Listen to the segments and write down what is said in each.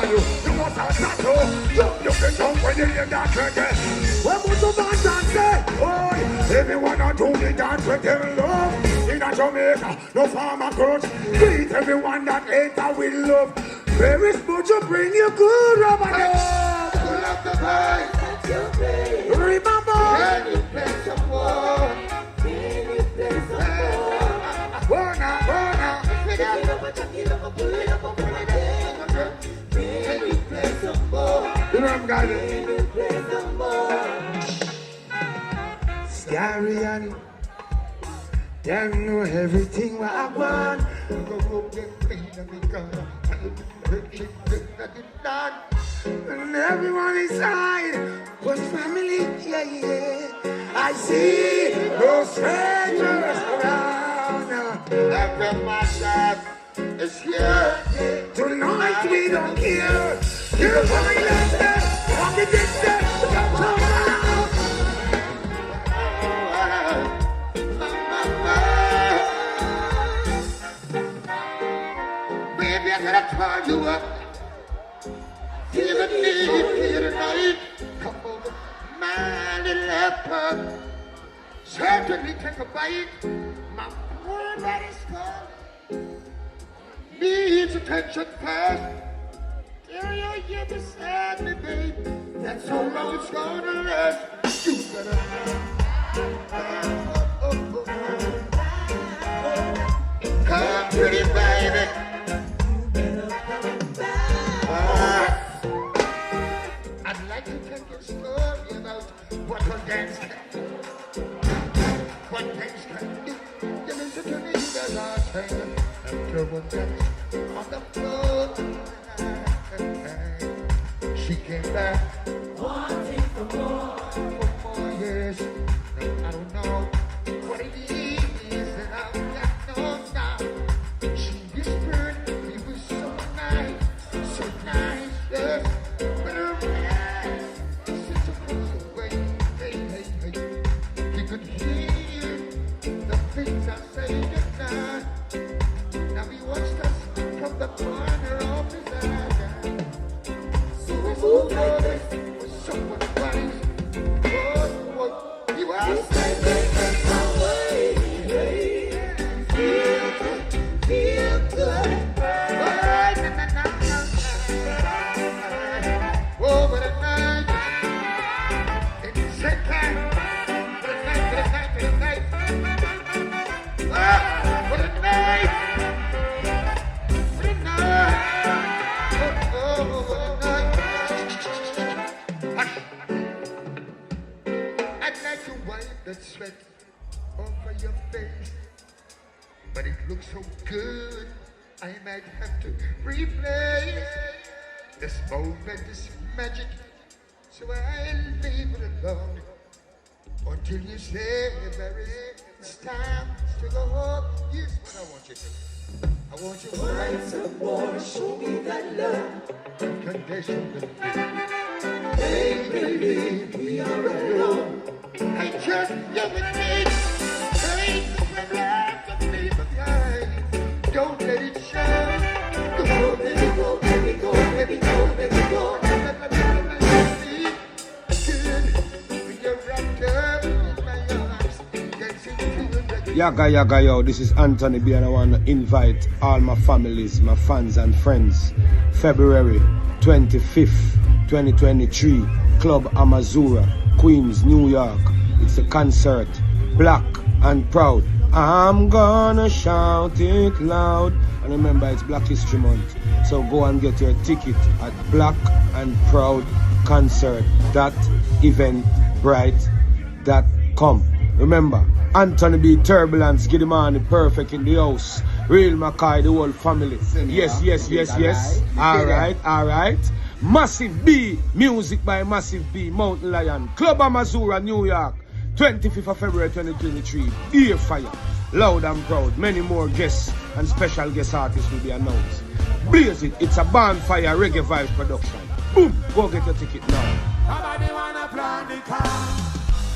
you must have tattoo. You can jump when you hear that reggae. When Buju Banton say, oh, everyone a do the dance with them love. In a Jamaica, no farmer grudge. Greet everyone that hate her with love. Where is Buju bring you good rubber dub? Pull up the vibe. Remember, can you play some more? Can you play some more? Burna, burna. Pull it up, pull it up. Can you play some more? You know I'm got it. Can you play some more? Scary and them know everything what I want. And everyone inside was family, yeah, yeah. I see no strangers around. Every man is here. Tonight we don't care. You're going to from the distance. Come on. Baby, I gotta turn you up. Feel the need, feel the night. Come over, my little leopard. Certainly take a bite. My poor body's cold. Needs attention fast. Till you're here beside me, babe. That's how long it's gonna last. You better. Come, pretty baby. I'd like to tell you a story about what one dance can do. What dance can do. You listen to me, you guys are saying. After one dance on the floor, she came back wanting for more. For more, yes. I don't know what it is, and I'm not know now. She whispered it was so nice, yes. But her man sits across the way, hey. He could hear the things I say tonight. Now he watched us from the corner of his eye. So his voice was somewhat wise. What he was saying. Feel good. Oh, what a night. It's second. What a night. What a night. I'd like to wipe that sweat over your face, but it looks so good, I might have to replay. This moment is magic, so I'll leave it alone until you say, Beres, it's time to go home. Here's what I want you to do. I want you to write some more, show me that love unconditionally. Make believe we are alone. I just love it, take the love to leave behind. Don't let it show. Go, baby, go, baby, go, baby, go, baby, go. Yaga yo, this is Anthony B and I want to invite all my families, my fans and friends. February 25th, 2023, Club Amazura, Queens, New York. It's a concert, Black and Proud. I'm gonna shout it loud. And remember, it's Black History Month. So go and get your ticket at Black and Proud Concert.eventbrite.com. Remember, Anthony B, Turbulence, Giddy Man, the perfect in the house. Real Mackay, the whole family. Yes. Alright. Massive B, music by Massive B, Mountain Lion. Club Amazura, New York. 25th of February 2023. Ear Fire. Loud and Proud. Many more guests and special guest artists will be announced. Blaze it. It's a bonfire reggae vibes production. Boom. Go get your ticket now. Everybody wanna plan the car.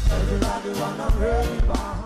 Everybody wanna ready bar.